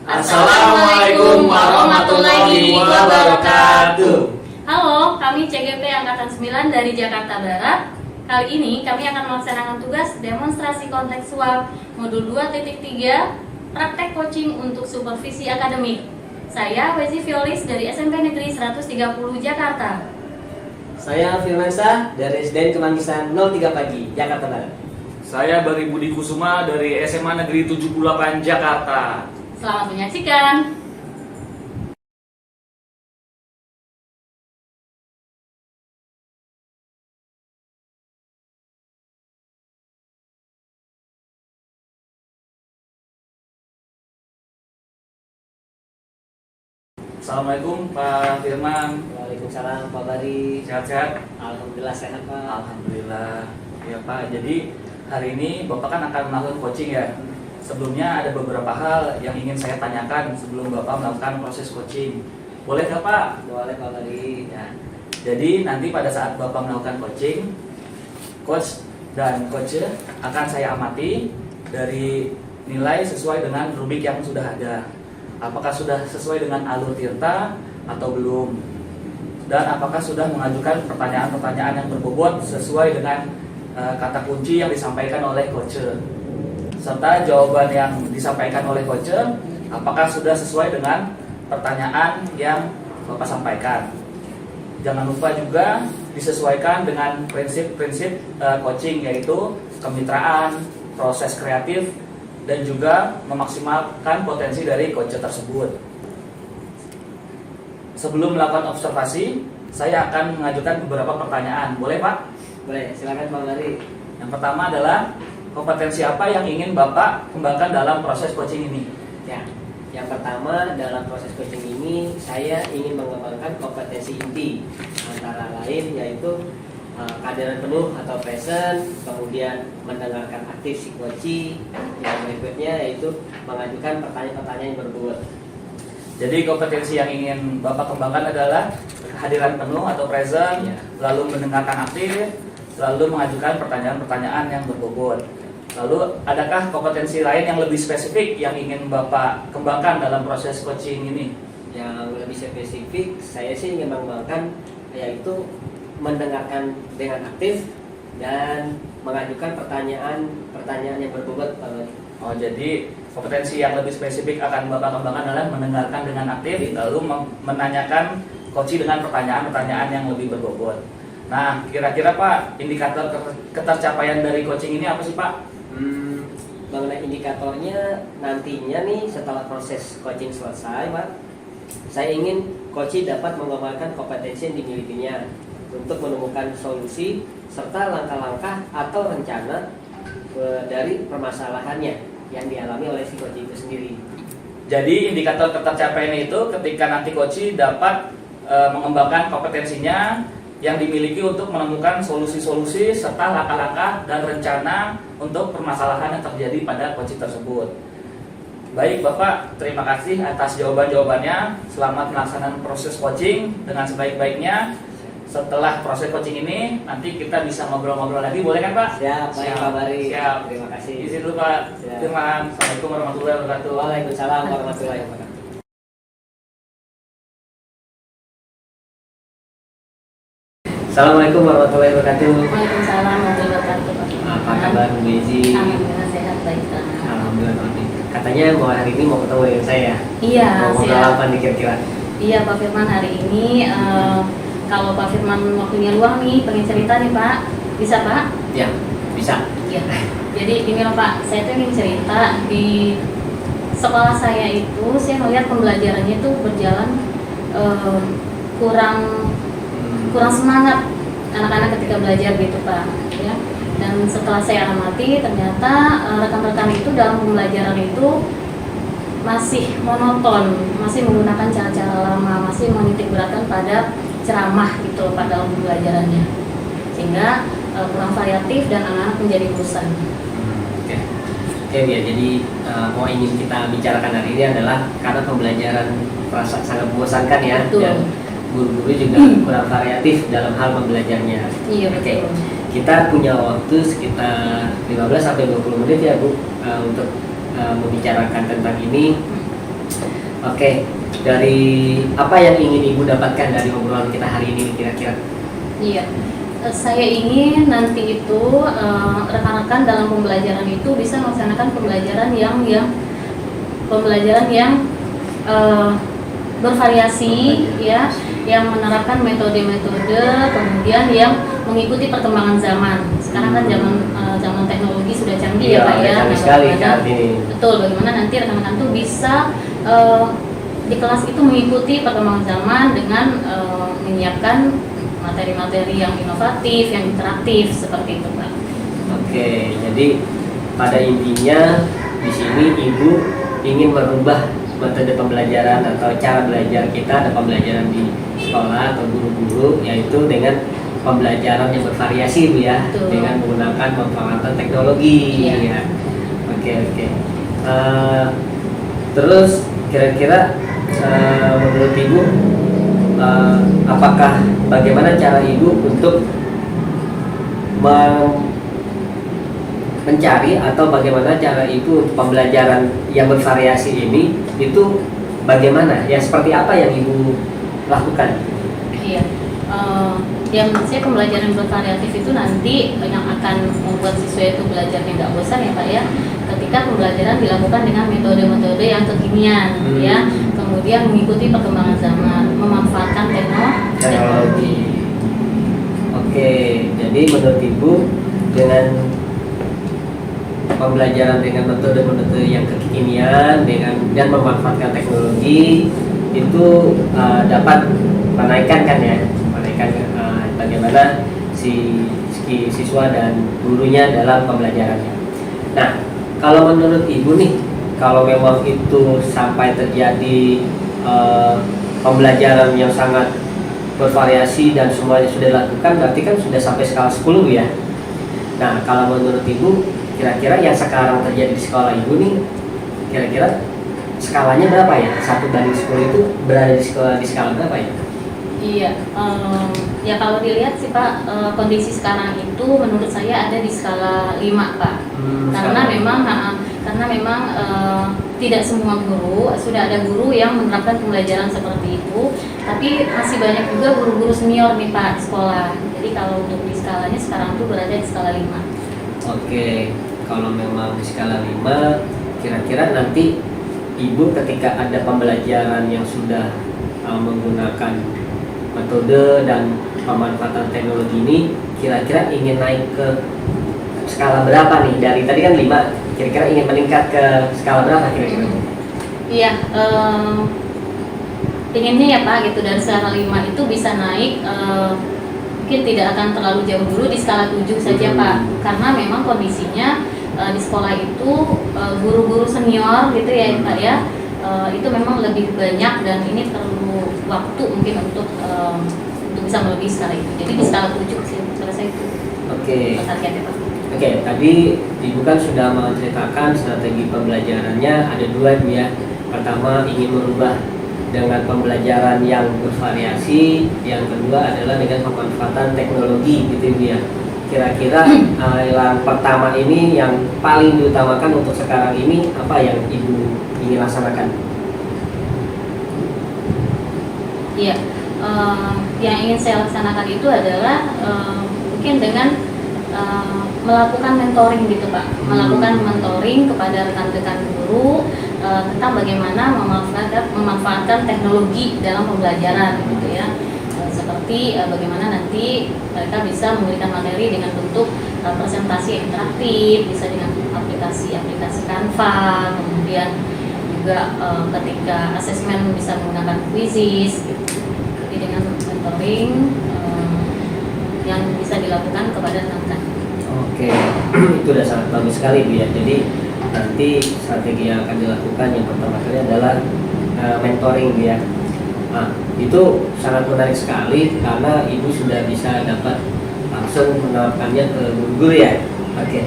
Assalamualaikum warahmatullahi wabarakatuh. Halo, kami CGP Angkatan 9 dari Jakarta Barat. Kali ini kami akan melaksanakan tugas demonstrasi kontekstual modul 2.3 praktek coaching untuk supervisi akademik. Saya Wezi Violis dari SMP Negeri 130 Jakarta. Saya Firmansyah dari SDN Kemanggisan 03 Pagi, Jakarta Barat. Saya Bari Budi Kusuma dari SMA Negeri 78 Jakarta. Selamat menyaksikan. Assalamualaikum Pak Firman. Waalaikumsalam Pak Bari. Sehat-sehat? Alhamdulillah sehat Pak. Alhamdulillah. Ya Pak, jadi hari ini Bapak kan akan melakukan coaching ya. Sebelumnya ada beberapa hal yang ingin saya tanyakan sebelum Bapak melakukan proses coaching. Boleh nggak Pak? Boleh Pak Bari. Ya. Jadi nanti pada saat Bapak melakukan coaching, coach dan coach akan saya amati dari nilai sesuai dengan rubrik yang sudah ada. Apakah sudah sesuai dengan alur tirta atau belum? Dan apakah sudah mengajukan pertanyaan-pertanyaan yang berbobot sesuai dengan kata kunci yang disampaikan oleh coach? Serta jawaban yang disampaikan oleh coach, apakah sudah sesuai dengan pertanyaan yang Bapak sampaikan? Jangan lupa juga disesuaikan dengan prinsip-prinsip coaching, yaitu kemitraan, proses kreatif, dan juga memaksimalkan potensi dari coach tersebut. Sebelum melakukan observasi, saya akan mengajukan beberapa pertanyaan. Boleh Pak? Boleh, silakan Pak Bari. Yang pertama adalah kompetensi apa yang ingin Bapak kembangkan dalam proses coaching ini? Ya, yang pertama dalam proses coaching ini saya ingin mengembangkan kompetensi inti, antara lain yaitu kehadiran penuh atau present, kemudian mendengarkan aktif si coach, yang berikutnya yaitu mengajukan pertanyaan-pertanyaan yang berbobot. Jadi kompetensi yang ingin Bapak kembangkan adalah kehadiran penuh atau present, Ya. lalu mendengarkan aktif, lalu mengajukan pertanyaan-pertanyaan yang berbobot. Lalu adakah kompetensi lain yang lebih spesifik yang ingin Bapak kembangkan dalam proses coaching ini? Yang lebih spesifik, saya sih ingin mengembangkan yaitu mendengarkan dengan aktif dan mengajukan pertanyaan yang berbobot. Oh, jadi kompetensi yang lebih spesifik akan Bapak kembangkan adalah mendengarkan dengan aktif, lalu menanyakan coach dengan pertanyaan-pertanyaan yang lebih berbobot. Nah, kira-kira Pak, indikator ketercapaian dari coaching ini apa sih Pak? Mengenai indikatornya nantinya nih setelah proses coaching selesai Pak, saya ingin coach dapat mengembangkan kompetensi yang dimilikinya untuk menemukan solusi serta langkah-langkah atau rencana dari permasalahannya yang dialami oleh si coach itu sendiri. Jadi indikator ketercapaian itu ketika nanti coach dapat mengembangkan kompetensinya yang dimiliki untuk menemukan solusi-solusi serta langkah-langkah dan rencana untuk permasalahan yang terjadi pada coach tersebut. Baik Bapak, terima kasih atas jawaban-jawabannya. Selamat melaksanakan proses coaching dengan sebaik-baiknya. Setelah proses coaching ini, nanti kita bisa ngobrol-ngobrol lagi, boleh kan Pak? Siap, baik Pak Bari. Siap. Terima kasih. Izin dulu Pak. Siap. Assalamualaikum warahmatullahi wabarakatuh. Waalaikumsalam warahmatullahi wabarakatuh. Assalamualaikum warahmatullahi wabarakatuh. Waalaikumsalam warahmatullahi wabarakatuh. Apa kabar Bu Bezi? Alhamdulillah sehat baik. Alhamdulillah Pak. Katanya mau hari ini mau ketemu dengan saya. Iya, Mau ngobrol siap. apa nih kira-kira? Iya Pak Firman, hari ini kalau Pak Firman waktunya luang nih, pengen cerita nih Pak, bisa Pak? Ya, bisa. Iya. Jadi gini loh Pak, saya tuh ingin cerita di sekolah saya itu, saya melihat pembelajarannya itu berjalan kurang semangat anak-anak ketika belajar gitu Pak. Ya. Dan setelah saya amati, ternyata rekan-rekan itu dalam pembelajaran itu masih monoton, masih menggunakan cara-cara lama, masih menitik beratkan pada ceramah gitu pada dalam pembelajarannya, sehingga kurang variatif dan anak-anak menjadi bosan. Oke ya, jadi mau ingin kita bicarakan hari ini adalah karena pembelajaran terasa sangat membosankan ya. Betul. Dan guru-guru juga kurang variatif dalam hal membelajarnya. Iya Oke. betul. Kita punya waktu sekitar 15 sampai 20 menit ya Bu untuk membicarakan tentang ini. Oke, dari apa yang ingin Ibu dapatkan dari obrolan kita hari ini kira-kira? Iya, saya ingin nanti itu rekan-rekan dalam pembelajaran itu bisa melaksanakan pembelajaran yang bervariasi, ya, yang menerapkan metode-metode, kemudian yang mengikuti perkembangan zaman. Sekarang kan zaman teknologi sudah canggih, ya Pak ya. Canggih sekali saat ini. Betul, bagaimana nanti rekan-rekan tuh bisa di kelas itu mengikuti perkembangan zaman dengan menyiapkan materi-materi yang inovatif, yang interaktif seperti itu, Pak. Oke, jadi pada intinya di sini Ibu ingin merubah metode pembelajaran atau cara belajar kita atau pembelajaran di sekolah atau guru-guru, yaitu dengan pembelajaran yang bervariasi, Bu ya. Betul. Dengan menggunakan pemanfaatan teknologi. Iya. Ya. Oke. Terus kira-kira menurut Ibu apakah bagaimana cara Ibu untuk mencari atau bagaimana cara Ibu untuk pembelajaran yang bervariasi ini itu bagaimana? Ya seperti apa yang Ibu lakukan? Iya, yang menurut saya pembelajaran bervariatif itu nanti yang akan membuat siswa itu belajarnya nggak bosan ya Pak ya. Ketika pembelajaran dilakukan dengan metode-metode yang kekinian, ya, kemudian mengikuti perkembangan zaman, memanfaatkan teknologi. Oke, jadi menurut Ibu dengan pembelajaran dengan metode-metode yang kekinian dan memanfaatkan teknologi itu dapat menaikkan bagaimana si siswa dan gurunya dalam pembelajarannya. Nah, kalau menurut Ibu nih, kalau memang itu sampai terjadi pembelajaran yang sangat bervariasi dan semuanya sudah dilakukan, berarti kan sudah sampai skala 10 ya. Nah, kalau menurut Ibu, kira-kira yang sekarang terjadi di sekolah Ibu nih, kira-kira skalanya berapa ya? 1/10 itu berada di skala berapa ya? Iya, ya kalau dilihat sih Pak, kondisi sekarang itu menurut saya ada di skala 5 Pak. Karena memang tidak semua guru, sudah ada guru yang menerapkan pembelajaran seperti itu, tapi masih banyak juga guru-guru senior nih Pak di sekolah. Jadi kalau untuk di skalanya sekarang tuh berada di skala 5. Oke, kalau memang di skala 5, kira-kira nanti Ibu ketika ada pembelajaran yang sudah menggunakan metode dan pemanfaatan teknologi ini, kira-kira ingin naik ke skala berapa nih? Dari tadi kan 5, kira-kira ingin meningkat ke skala berapa kira-kira? Iya, inginnya ya Pak gitu, dari skala 5 itu bisa naik, mungkin tidak akan terlalu jauh dulu di skala 7 saja Pak. Karena memang kondisinya di sekolah itu guru-guru senior gitu ya Pak ya, itu memang lebih banyak dan ini perlu waktu mungkin untuk bisa melebihi skala itu. Jadi di skala 7 sih selesai itu. Oke. Targetnya Pak. Oke, tadi Ibu kan sudah menceritakan strategi pembelajarannya ada 2 Bu ya. Pertama ingin merubah dengan pembelajaran yang bervariasi, yang kedua adalah dengan pemanfaatan teknologi gitu Bu ya. Kira-kira yang pertama ini yang paling diutamakan untuk sekarang ini apa yang Ibu ingin laksanakan? Iya, yang ingin saya laksanakan itu adalah mungkin dengan melakukan mentoring gitu Pak, melakukan mentoring kepada rekan-rekan guru tentang bagaimana memanfaatkan teknologi dalam pembelajaran gitu ya. Seperti bagaimana nanti mereka bisa memberikan materi dengan bentuk presentasi yang interaktif, bisa dengan aplikasi Canva, kemudian juga ketika asesmen bisa menggunakan quizzes gitu. Jadi dengan mentoring yang bisa dilakukan kepada rekan-rekan. Oke, itu udah sangat bagus sekali Bu ya. Jadi nanti strategi yang akan dilakukan yang pertama kali adalah mentoring Bu ya. Nah, itu sangat menarik sekali karena Ibu sudah bisa dapat langsung menerapkannya ke guru-guru ya. Oke,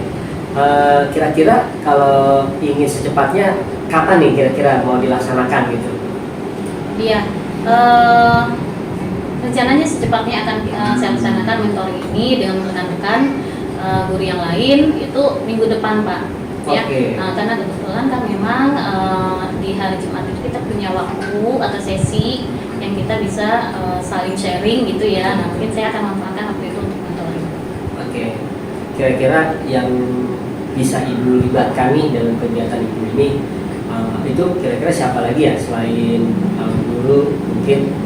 kira-kira kalau ingin secepatnya kapan nih kira-kira mau dilaksanakan gitu? Iya, rencananya secepatnya akan saya laksanakan mentoring ini dengan rekan-rekan guru yang lain itu minggu depan Pak. Ya, Oke. karena kebetulan kan memang di hari Jumat itu kita punya waktu bisa saling sharing gitu ya. Nah mungkin saya akan manfaatkan waktu itu untuk mentoring. Oke, kira-kira yang bisa Ibu libatkan nih dalam kegiatan Ibu ini itu kira-kira siapa lagi ya selain guru, mungkin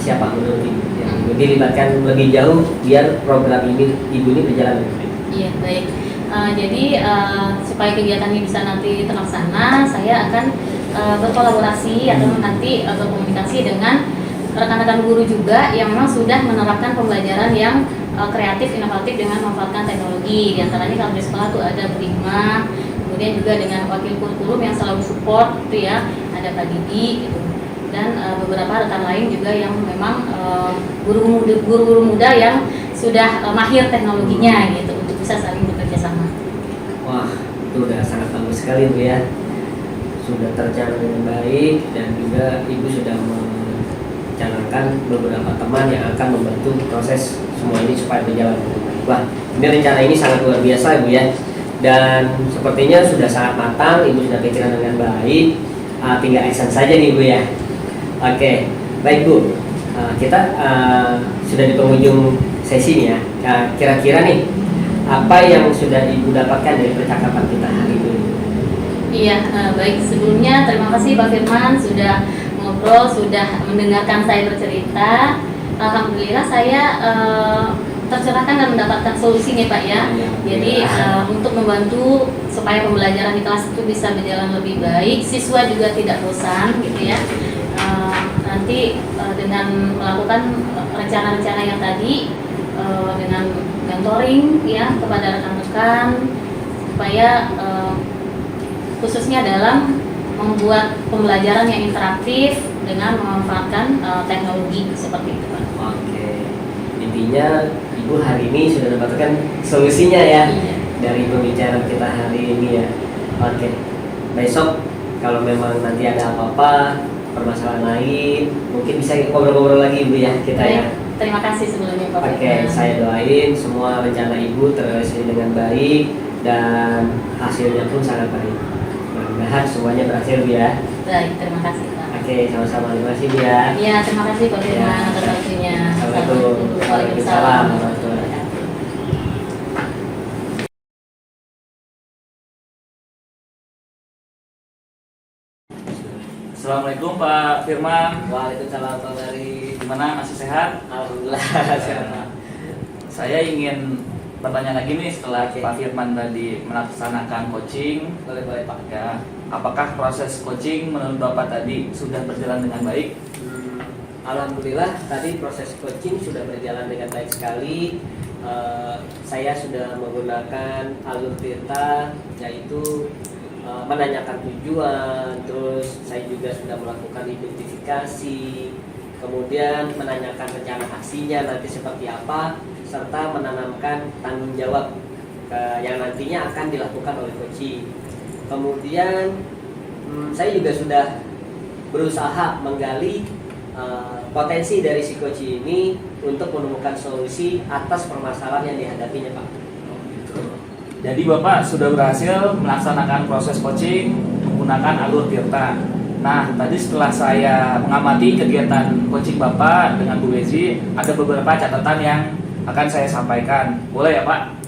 siapa menurut Ibu yang dilibatkan lebih jauh biar program ini Ibu ini berjalan lebih baik? Iya baik. Jadi supaya kegiatan ini bisa nanti terlaksana, saya akan berkolaborasi atau nanti berkomunikasi dengan rekan-rekan guru juga yang memang sudah menerapkan pembelajaran yang kreatif, inovatif dengan memanfaatkan teknologi. Di antaranya kalau di sekolah tuh ada Prima, kemudian juga dengan wakil kurikulum yang selalu support itu ya, ada Pak Didi gitu. Dan beberapa rekan lain juga yang memang guru-guru muda yang sudah mahir teknologinya gitu untuk bisa saling bekerja sama. Wah, itu udah sangat bagus sekali Bu ya. Sudah terrencana dengan baik dan juga Ibu sudah mencanangkan beberapa teman yang akan membantu proses semua ini supaya berjalan dengan baik. Wah, ini rencana ini sangat luar biasa Ibu ya. Dan sepertinya sudah sangat matang, Ibu sudah pikiran dengan baik. Tinggal action saja nih Bu ya. Oke, baik Bu. Kita sudah di penghujung sesi nih ya. Kira-kira nih apa yang sudah Ibu dapatkan dari percakapan kita hari ini? Iya, baik. Sebelumnya terima kasih Pak Firman sudah ngobrol, sudah mendengarkan saya bercerita. Alhamdulillah saya tercerahkan dan mendapatkan solusi nih Pak ya. Jadi untuk membantu supaya pembelajaran di kelas itu bisa berjalan lebih baik, siswa juga tidak bosan gitu ya. Nanti dengan melakukan rencana-rencana yang tadi, dengan mentoring ya kepada rekan-rekan supaya khususnya dalam membuat pembelajaran yang interaktif dengan memanfaatkan teknologi seperti itu Pak. Oke, intinya Ibu hari ini sudah mendapatkan solusinya ya dari pembicaraan kita hari ini ya. Oke, besok kalau memang nanti ada apa-apa permasalahan lain mungkin bisa ngobrol-ngobrol lagi Bu ya kita Baik, ya. terima kasih sebelumnya Pak. Oke, saya doain semua rencana Ibu terrealisasi dengan baik dan hasilnya pun sangat baik. Mudah-mudahan semuanya berhasil Bu ya. Baik, terima kasih Pak. Oke, sama-sama, terima kasih Bu ya. Iya, terima kasih Pak Firman atas waktunya. Assalamualaikum. Waalaikumsalam warahmatullahi wabarakatuh. Assalamualaikum Pak Firman. Waalaikumsalam Pak Bari. Gimana, masih sehat? Alhamdulillah sehat. Saya ingin bertanya lagi nih setelah Oke. Pak Firman tadi melaksanakan coaching. Boleh Pak. Ya, apakah proses coaching menurut Bapak tadi sudah berjalan dengan baik? Alhamdulillah tadi proses coaching sudah berjalan dengan baik sekali. Saya sudah menggunakan alur Tirta, yaitu menanyakan tujuan, terus saya juga sudah melakukan identifikasi, kemudian menanyakan rencana aksinya nanti seperti apa, serta menanamkan tanggung jawab yang nantinya akan dilakukan oleh coaching. Kemudian saya juga sudah berusaha menggali potensi dari si coaching ini untuk menemukan solusi atas permasalahan yang dihadapinya Pak. Jadi Bapak sudah berhasil melaksanakan proses coaching menggunakan alur Tirta. Nah, tadi setelah saya mengamati kegiatan coaching Bapak dengan Bu Wezi, ada beberapa catatan yang akan saya sampaikan. Boleh ya Pak?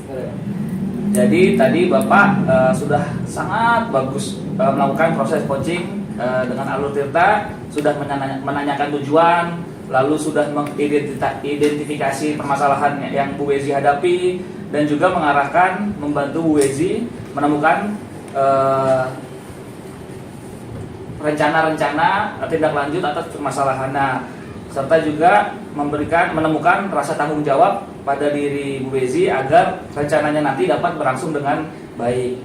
Jadi tadi Bapak sudah sangat bagus melakukan proses coaching dengan alur Tirta, sudah menanyakan tujuan, lalu sudah mengidentifikasi permasalahan yang Bu Wezi hadapi, dan juga mengarahkan, membantu Bu Wezi menemukan rencana-rencana tindak lanjut atas permasalahan, serta juga menemukan rasa tanggung jawab pada diri Bu Wezi agar rencananya nanti dapat berlangsung dengan baik.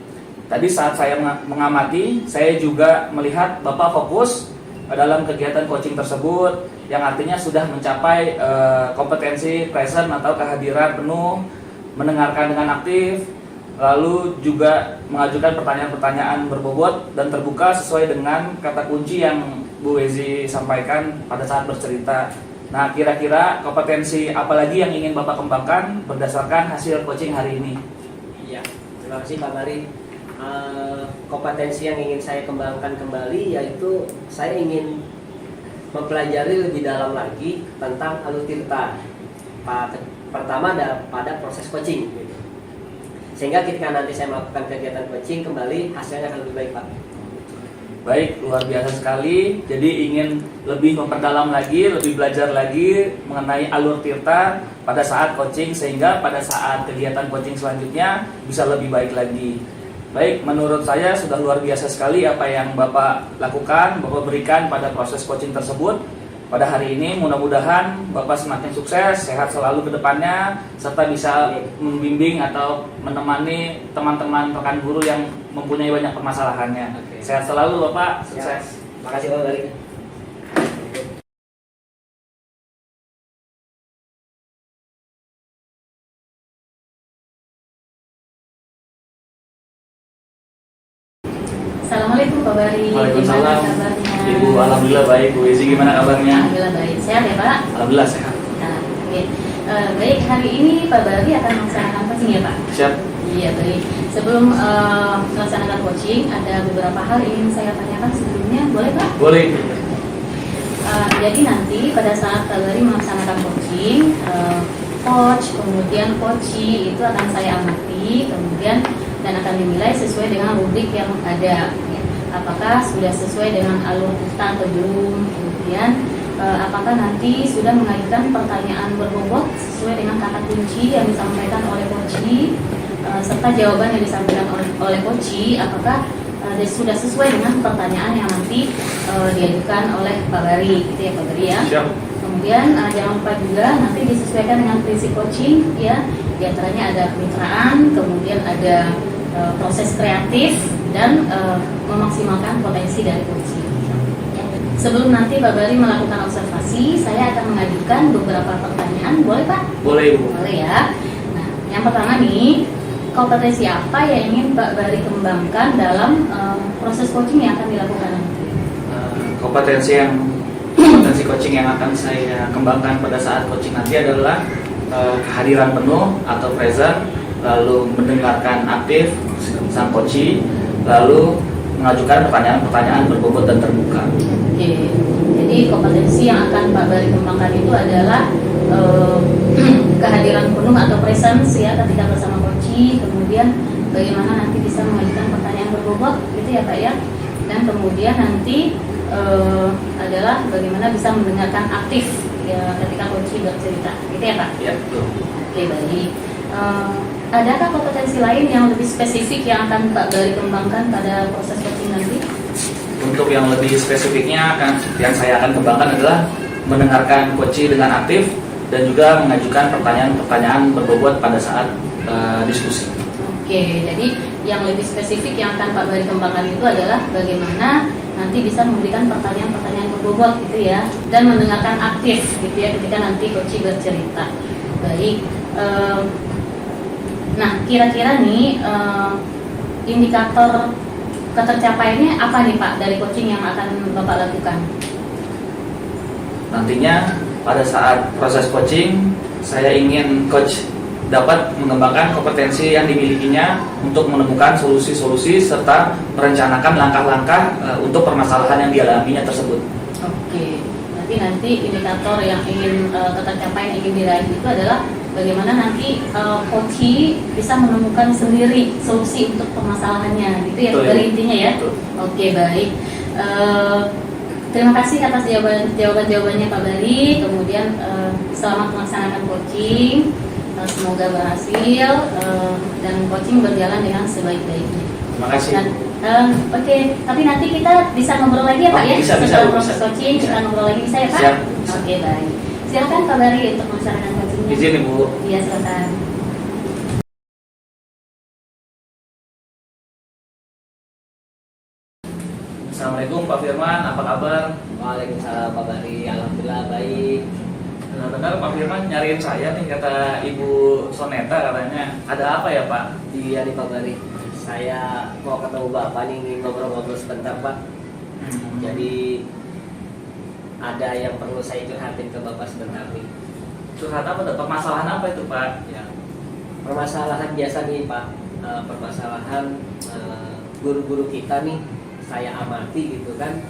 Tadi saat saya mengamati, saya juga melihat Bapak fokus dalam kegiatan coaching tersebut, yang artinya sudah mencapai kompetensi present atau kehadiran penuh, mendengarkan dengan aktif, lalu juga mengajukan pertanyaan-pertanyaan berbobot dan terbuka sesuai dengan kata kunci yang Bu Wezi sampaikan pada saat bercerita. Nah, kira-kira kompetensi apa lagi yang ingin Bapak kembangkan berdasarkan hasil coaching hari ini? Iya, terima kasih Pak Mari. Kompetensi yang ingin saya kembangkan kembali yaitu saya ingin mempelajari lebih dalam lagi tentang alur tirta. Pertama ada pada proses coaching gitu. Sehingga ketika nanti saya melakukan kegiatan coaching kembali hasilnya akan lebih baik, Pak. Baik, luar biasa sekali. Jadi ingin lebih memperdalam lagi, lebih belajar lagi mengenai alur tirta pada saat coaching, sehingga pada saat kegiatan coaching selanjutnya bisa lebih baik lagi. Baik, menurut saya sudah luar biasa sekali apa yang Bapak lakukan, Bapak berikan pada proses coaching tersebut. Pada hari ini mudah-mudahan Bapak semakin sukses, sehat selalu ke depannya, serta bisa membimbing atau menemani teman-teman rekan guru yang mempunyai banyak permasalahannya. Oke. Sehat selalu Bapak, sukses. Terima kasih Pak Bari. Assalamualaikum Pak Bari. Waalaikumsalam. Gimana kabarnya? Ibu, alhamdulillah baik. Bu Ezi gimana kabarnya? Alhamdulillah baik. Sehat ya Pak? Alhamdulillah sehat. Nah, oke. Baik, hari ini Pak Bari akan melaksanakan coaching ya Pak? Siap. Iya baik. Sebelum melaksanakan coaching, ada beberapa hal yang ingin saya tanyakan sebelumnya, boleh Pak? Boleh. Jadi nanti pada saat Pak Bari melaksanakan coaching, coach, kemudian coachee itu akan saya amati, kemudian dan akan dinilai sesuai dengan rubrik yang ada. Ya. Apakah sudah sesuai dengan alur tirta atau belum? Kemudian apakah nanti sudah mengajukan pertanyaan berbobot sesuai dengan kata kunci yang disampaikan oleh coachee, serta jawaban yang disampaikan oleh coachee, apakah sudah sesuai dengan pertanyaan yang nanti diajukan oleh Pak Bari, gitu ya Pak Bari ya. Siap. Kemudian jangan lupa juga nanti disesuaikan dengan prinsip coaching ya. Di antaranya ada kemitraan, kemudian ada proses kreatif dan memaksimalkan potensi dari coaching. Sebelum nanti Pak Bari melakukan observasi, saya akan mengajukan beberapa pertanyaan, boleh Pak? Boleh Ibu. Boleh ya. Nah, yang pertama nih, kompetensi apa yang ingin Pak Bari kembangkan dalam proses coaching yang akan dilakukan nanti? Kompetensi coaching yang akan saya kembangkan pada saat coaching nanti adalah kehadiran penuh atau present, lalu mendengarkan aktif sang coachee, lalu mengajukan pertanyaan-pertanyaan berbobot dan terbuka. Oke, jadi kompetensi yang akan Pak Bari kembangkan itu adalah kehadiran penuh atau presence ya ketika bersama coachee, kemudian bagaimana nanti bisa mengajukan pertanyaan berbobot, gitu ya Pak ya, dan kemudian nanti adalah bagaimana bisa mendengarkan aktif ya ketika coachee bercerita, gitu ya Pak? Ya, betul. Oke, baik. Adakah kompetensi lain yang lebih spesifik yang akan Pak Bari kembangkan pada proses coaching nanti? Untuk yang lebih spesifiknya yang saya akan kembangkan adalah mendengarkan coachee dengan aktif dan juga mengajukan pertanyaan-pertanyaan berbobot pada saat diskusi. Oke, jadi yang lebih spesifik yang akan Pak Bari kembangkan itu adalah bagaimana nanti bisa memberikan pertanyaan-pertanyaan berbobot gitu ya, dan mendengarkan aktif gitu ya ketika nanti coachee bercerita. Baik. Nah, kira-kira nih indikator ketercapaiannya apa nih Pak dari coaching yang akan Bapak lakukan? Nantinya pada saat proses coaching, saya ingin coach dapat mengembangkan kompetensi yang dimilikinya untuk menemukan solusi-solusi serta merencanakan langkah-langkah untuk permasalahan yang dialaminya tersebut. Oke, nanti indikator yang ingin tercapai yang ingin diraih itu adalah bagaimana nanti coachee bisa menemukan sendiri solusi untuk permasalahannya, gitu ya, dari intinya ya. Betul. Oke, baik. Terima kasih atas jawabannya Pak Bari. Kemudian selamat melaksanakan coaching. Semoga berhasil dan coaching berjalan dengan sebaik-baiknya. Terima kasih. Oke, tapi nanti kita bisa ngobrol lagi ya Pak ya? Setelah proses coaching kita ngobrol lagi, bisa ya Pak? Siap. Oke, baik. Silakan Pak Bari untuk melaksanakan coachingnya. Izin Ibu. Iya, silakan. Assalamualaikum Pak Firman, apa kabar? Waalaikumsalam Pak Bari, alhamdulillah baik. Benar-benar Pak Firman nyariin saya nih, kata Ibu Soneta katanya. Ada apa ya Pak? Iya nih Pak Bari, saya mau ketemu Bapak nih, ingin ngobrol-ngobrol sebentar Pak. Jadi ada yang perlu saya curhatin ke Bapak sebentar nih. Curhat apa tuh? Permasalahan apa itu Pak? Ya, permasalahan biasa nih Pak, permasalahan guru-guru kita nih, saya amati gitu kan,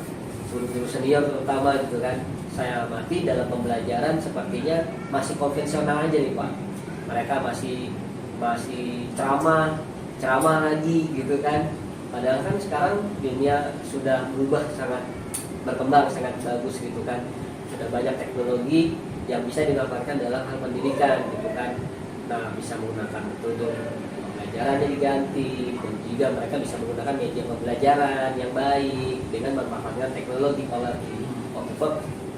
guru-guru senior terutama gitu kan, saya amati dalam pembelajaran sepertinya masih konvensional aja nih Pak. Mereka masih ceramah lagi gitu kan. Padahal kan sekarang dunia sudah berubah, sangat berkembang, sangat bagus gitu kan. Sudah banyak teknologi yang bisa dimanfaatkan dalam hal pendidikan gitu kan. Nah, bisa menggunakan metode pembelajarannya diganti, dan juga mereka bisa menggunakan media pembelajaran yang baik dengan memanfaatkan teknologi. Kalau di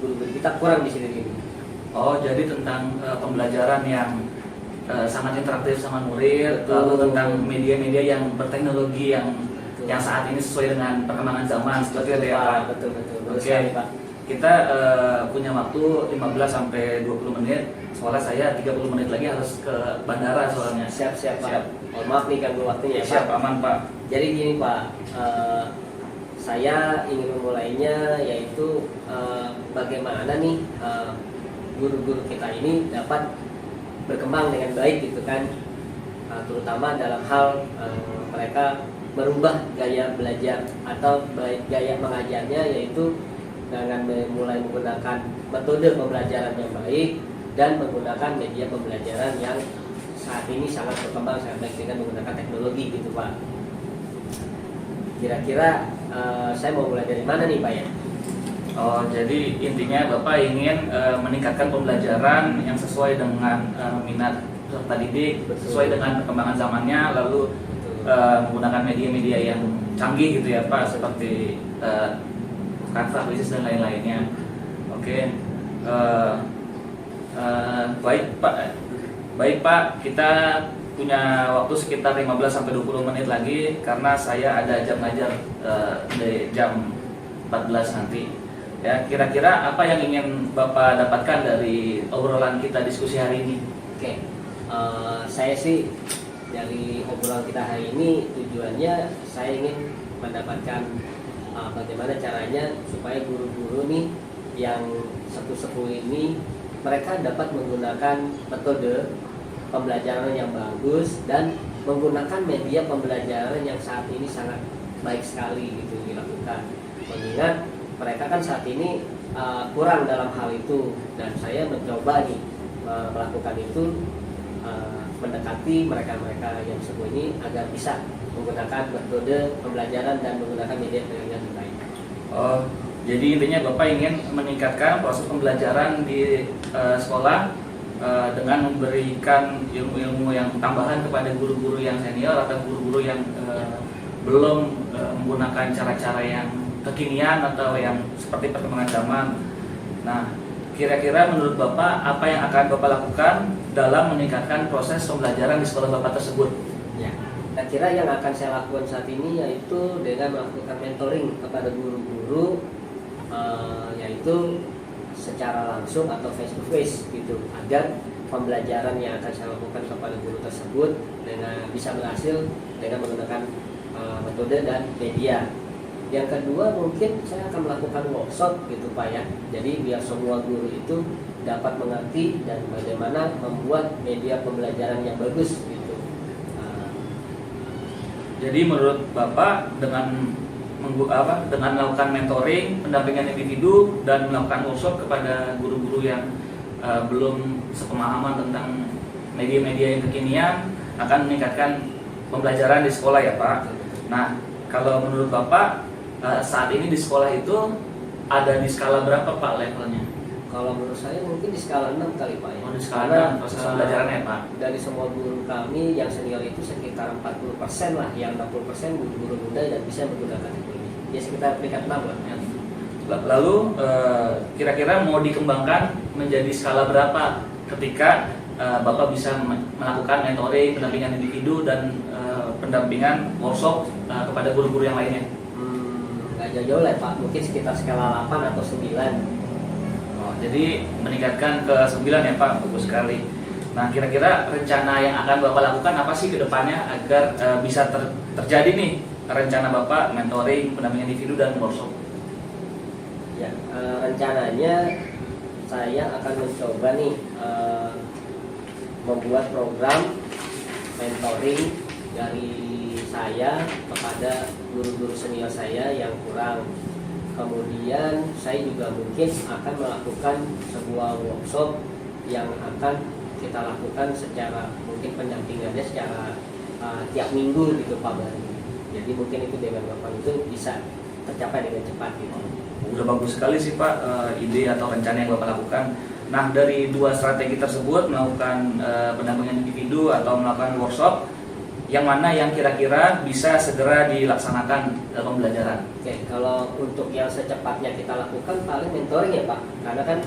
guru-guru kita kurang di sini gini. Oh, jadi tentang pembelajaran yang sangat interaktif sama murid, lalu tentang media-media yang berteknologi yang saat ini sesuai dengan perkembangan zaman seperti itu ya Pak. Betul. Oke, Pak. Kita punya waktu 15 sampai 20 menit. Soalnya saya 30 menit lagi harus ke bandara soalnya. Siap Pak. Oh, maaf nih ganggu waktunya ya Pak. Siap, aman Pak. Jadi gini Pak, saya ingin memulainya yaitu bagaimana nih guru-guru kita ini dapat berkembang dengan baik gitu kan, terutama dalam hal mereka merubah gaya belajar atau gaya mengajarnya, yaitu dengan mulai menggunakan metode pembelajaran yang baik dan menggunakan media pembelajaran yang saat ini sangat berkembang, sangat baik dengan menggunakan teknologi gitu Pak. Kira-kira saya mau mulai dari mana nih Pak ya? Oh, jadi intinya Bapak ingin meningkatkan pembelajaran yang sesuai dengan minat peserta didik, sesuai dengan perkembangan zamannya, lalu menggunakan media-media yang canggih gitu ya Pak, seperti Canva, Quizzes dan lain-lainnya. Oke, baik Pak, kita punya waktu sekitar 15 sampai 20 menit lagi karena saya ada jam ngajar di jam 14 nanti. Ya, kira-kira apa yang ingin Bapak dapatkan dari obrolan kita diskusi hari ini? Oke, saya sih dari obrolan kita hari ini tujuannya saya ingin mendapatkan bagaimana caranya supaya guru-guru nih yang sepuh-sepuh ini mereka dapat menggunakan metode pembelajaran yang bagus dan menggunakan media pembelajaran yang saat ini sangat baik sekali gitu dilakukan. Mengingat mereka kan saat ini kurang dalam hal itu, dan saya mencoba nih melakukan itu, mendekati mereka-mereka yang sepuh ini agar bisa menggunakan metode pembelajaran dan menggunakan media pembelajaran yang baik. Oh, jadi intinya Bapak ingin meningkatkan proses pembelajaran di sekolah dengan memberikan ilmu-ilmu yang tambahan kepada guru-guru yang senior atau guru-guru yang belum menggunakan cara-cara yang kekinian atau yang seperti perkembangan zaman. Nah, kira-kira menurut Bapak apa yang akan Bapak lakukan dalam meningkatkan proses pembelajaran di sekolah Bapak tersebut? Ya, saya kira yang akan saya lakukan saat ini yaitu dengan melakukan mentoring kepada guru-guru, yaitu secara langsung atau face to face gitu, agar pembelajaran yang akan saya lakukan kepada guru tersebut dengan bisa berhasil dengan menggunakan metode dan media. Yang kedua, mungkin saya akan melakukan workshop gitu Pak ya. Jadi biar semua guru itu dapat mengerti dan bagaimana membuat media pembelajaran yang bagus gitu. Jadi menurut Bapak dengan melakukan mentoring, pendampingan individu dan melakukan workshop kepada guru-guru yang belum sepemahaman tentang media-media yang kekinian akan meningkatkan pembelajaran di sekolah ya Pak. Nah, kalau menurut Bapak saat ini di sekolah itu ada di skala berapa Pak levelnya? Kalau menurut saya mungkin di skala 6 kali Pak ya. Oh, di skala 6 proses pembelajarannya Pak. Dari semua guru kami yang senior itu sekitar 40% lah, yang 60% guru-guru muda dan bisa menggunakan teknologi. Ya sekitar peringkat 6 lah. Ya. Lalu kira-kira mau dikembangkan menjadi skala berapa ketika Bapak bisa melakukan mentoring, pendampingan individu dan pendampingan workshop kepada guru-guru yang lainnya? Nggak jauh-jauh lah Pak, mungkin sekitar skala 8 atau 9. Oh, jadi meningkatkan ke 9 ya Pak, bagus sekali. Nah, kira-kira rencana yang akan Bapak lakukan apa sih ke depannya agar bisa terjadi nih rencana Bapak mentoring, pendampingan individu dan workshop? Ya, rencananya saya akan mencoba nih membuat program mentoring dari saya kepada guru-guru senior saya yang kurang. kemudian saya juga mungkin akan melakukan sebuah workshop yang akan kita lakukan secara mungkin pendampingannya secara tiap minggu gitu Pak Bari. Jadi mungkin itu dengan Bapak itu bisa tercapai dengan cepat gitu. Udah bagus sekali sih Pak ide atau rencana yang Bapak lakukan. Nah, dari dua strategi tersebut, melakukan pendampingan individu atau melakukan workshop, yang mana yang kira-kira bisa segera dilaksanakan pembelajaran? Oke, kalau untuk yang secepatnya kita lakukan paling mentoring ya Pak, karena kan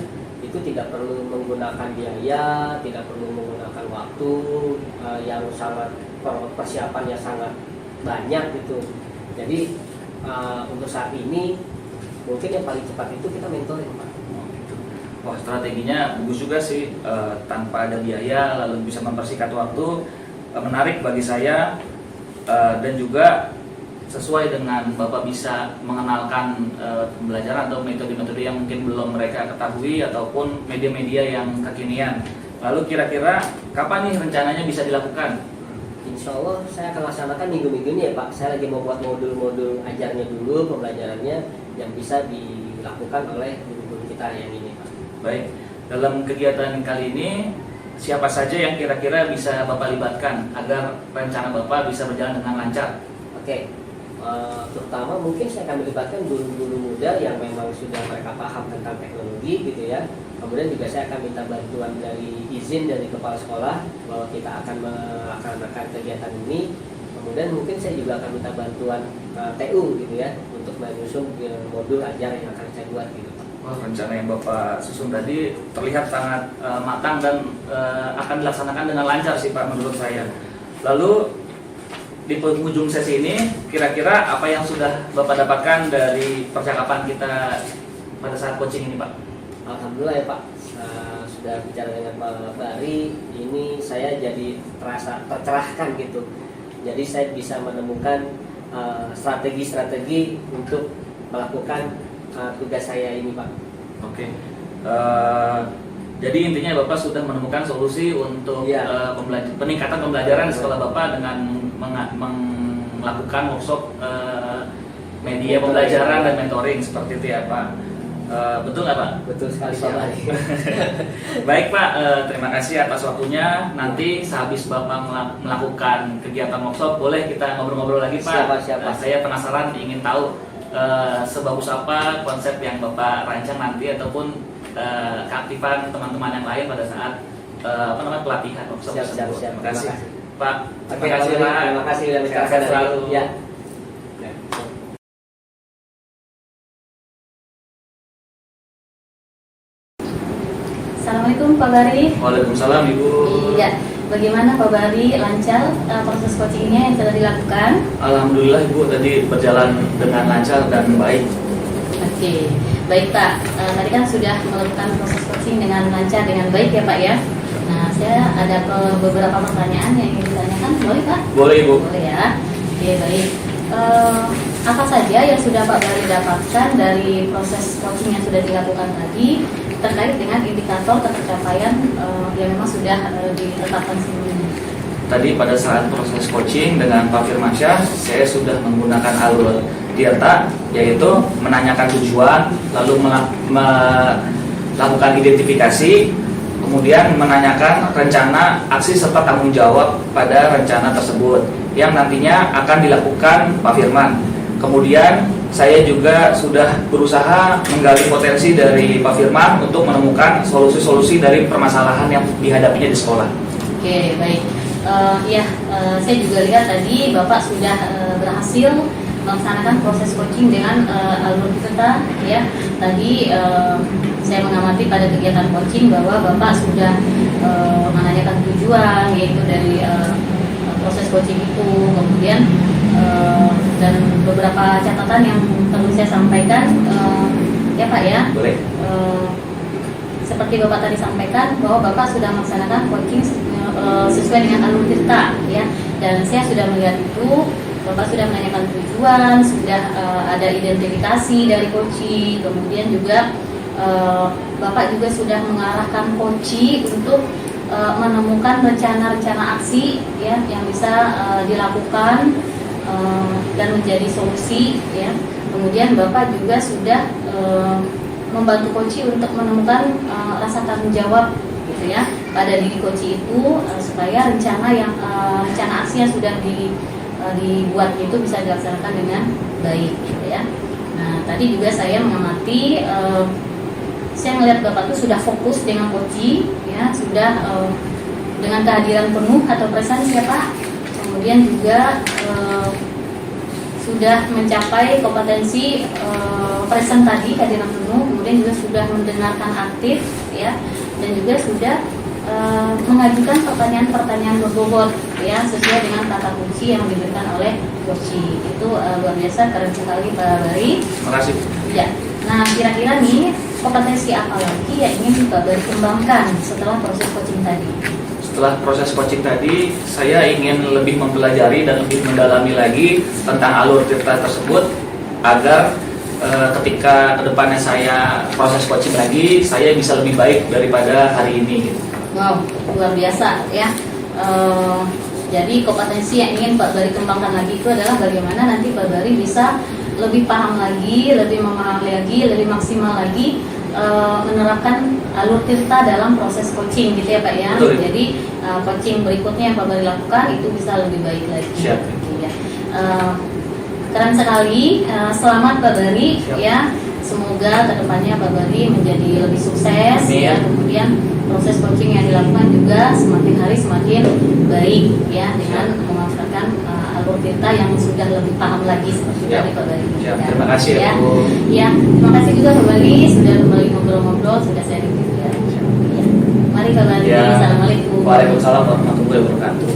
itu tidak perlu menggunakan biaya, tidak perlu menggunakan waktu yang sangat persiapannya sangat banyak gitu. Jadi untuk saat ini mungkin yang paling cepat itu kita mentoring Pak. Wah, strateginya bagus juga sih, tanpa ada biaya lalu bisa mempersingkat waktu, menarik bagi saya, dan juga sesuai dengan Bapak bisa mengenalkan pembelajaran atau metode-metode yang mungkin belum mereka ketahui ataupun media-media yang kekinian. Lalu kira-kira kapan nih rencananya bisa dilakukan? Insya Allah saya akan laksanakan minggu-minggu ini ya Pak. Saya lagi mau buat modul-modul ajarnya dulu, pembelajarannya yang bisa dilakukan oleh guru-guru kita yang ini Pak. Baik, dalam kegiatan kali ini siapa saja yang kira-kira bisa Bapak libatkan agar rencana Bapak bisa berjalan dengan lancar? Oke, terutama mungkin saya akan melibatkan guru-guru muda yang memang sudah mereka paham tentang teknologi gitu ya. Kemudian juga saya akan minta bantuan dari izin dari kepala sekolah bahwa kita akan melaksanakan kegiatan ini. Kemudian mungkin saya juga akan minta bantuan TU gitu ya untuk menyusun modul ajar yang akan saya buat gitu. Wah, rencana yang Bapak susun tadi terlihat sangat matang dan akan dilaksanakan dengan lancar sih Pak menurut saya. Lalu di penghujung sesi ini kira-kira apa yang sudah Bapak dapatkan dari percakapan kita pada saat coaching ini Pak? Alhamdulillah ya Pak, sudah bicara dengan Pak Bari, ini saya jadi terasa tercerahkan gitu. Jadi saya bisa menemukan strategi-strategi untuk melakukan tugas saya ini Pak. Oke. Jadi intinya Bapak sudah menemukan solusi untuk peningkatan pembelajaran di sekolah Bapak dengan melakukan workshop media pembelajaran dan mentoring seperti itu ya Pak. Betul nggak Pak? Betul sekali Pak Bari. Baik Pak, terima kasih atas waktunya. Nanti sehabis Bapak melakukan kegiatan workshop, boleh kita ngobrol-ngobrol lagi Pak. Siapa. Saya penasaran ingin tahu sebagus apa konsep yang Bapak rancang nanti ataupun keaktifan teman-teman yang lain pada saat pelatihan workshop tersebut. Siap. Terima kasih Pak. Terima kasih Pak. Terima kasih sudah Sehat selalu. Ya. Assalamualaikum Pak Bari. Waalaikumsalam Ibu. Iya, bagaimana Pak Bari, lancar proses coachingnya yang sudah dilakukan? Alhamdulillah Ibu tadi berjalan dengan lancar dan baik. Oke, baik Pak. Tadi kan sudah melakukan proses coaching dengan lancar, dengan baik ya Pak ya. Nah, saya ada beberapa pertanyaan yang ingin ditanyakan, boleh Pak? Boleh Ibu. Boleh ya. Oke, baik. Apa saja yang sudah Pak Bari dapatkan dari proses coaching yang sudah dilakukan tadi terkait dengan indikator tercapaian yang memang sudah ditetapkan sebelumnya? Tadi pada saat proses coaching dengan Pak Firmansyah, saya sudah menggunakan alur Tirta, yaitu menanyakan tujuan, lalu melakukan identifikasi, kemudian menanyakan rencana, aksi serta tanggung jawab pada rencana tersebut yang nantinya akan dilakukan Pak Firman. Kemudian saya juga sudah berusaha menggali potensi dari Pak Firman untuk menemukan solusi-solusi dari permasalahan yang dihadapinya di sekolah. Oke, baik. Saya juga lihat tadi Bapak sudah berhasil melaksanakan proses coaching dengan alur kita ya. Tadi saya mengamati pada kegiatan coaching bahwa Bapak sudah menanyakan tujuan yaitu dari proses coaching itu, kemudian dan beberapa catatan yang perlu saya sampaikan ya Pak ya. Boleh. Seperti Bapak tadi sampaikan bahwa Bapak sudah melaksanakan coaching sesuai dengan alur kita ya, dan saya sudah melihat itu Bapak sudah menanyakan tujuan, sudah ada identifikasi dari coaching, kemudian juga Bapak juga sudah mengarahkan coaching untuk menemukan rencana-rencana aksi ya yang bisa dilakukan dan menjadi solusi ya Kemudian Bapak juga sudah membantu Koci untuk menemukan rasa tanggung jawab gitu ya pada diri Koci itu, supaya rencana aksi yang sudah dibuat itu bisa dilaksanakan dengan baik gitu ya. Nah, tadi juga saya mengamati, saya melihat Bapak itu sudah fokus dengan Koci ya, sudah dengan kehadiran penuh atau presensi ya Pak. Kemudian juga sudah mencapai kompetensi present tadi, kehadiran penuh, kemudian juga sudah mendengarkan aktif ya, dan juga sudah mengajukan pertanyaan-pertanyaan berbobot ya, sesuai dengan kata kunci yang diberikan oleh Koci. Itu luar biasa, keren sekali Pak Bari. Terima kasih. Ya. Nah, kira-kira nih kompetensi apa lagi yang ingin Pak Bari kembangkan setelah proses coaching tadi? Setelah proses coaching tadi, saya ingin lebih mempelajari dan lebih mendalami lagi tentang alur tirta tersebut, agar ketika kedepannya saya proses coaching lagi, saya bisa lebih baik daripada hari ini. Wow, luar biasa ya. Jadi kompetensi yang ingin Pak Bari kembangkan lagi itu adalah bagaimana nanti Pak Bari bisa lebih paham lagi, lebih memahami lagi, lebih maksimal lagi menerapkan alur tirta dalam proses coaching gitu ya Pak ya. Betul. Jadi coaching berikutnya yang Pak Bari lakukan itu bisa lebih baik lagi. Siap. Gitu ya. Keren sekali, selamat Pak Bari. Siap. Ya. Semoga kedepannya Pak Bari menjadi lebih sukses. Amin. Ya. Kemudian proses coaching yang dilakukan juga semakin hari semakin baik ya, dengan memanfaatkan alur tirta yang sudah lebih paham lagi seperti Siap. tadi Pak Bari. Siap. Ya. Terima kasih ya. Bu. Ya, terima kasih juga Pak Bari sudah kembali ngobrol-ngobrol, sudah sharing juga. Ya. Mari Pak Bari, Ya. assalamualaikum. Waalaikumsalam warahmatullahi wabarakatuh.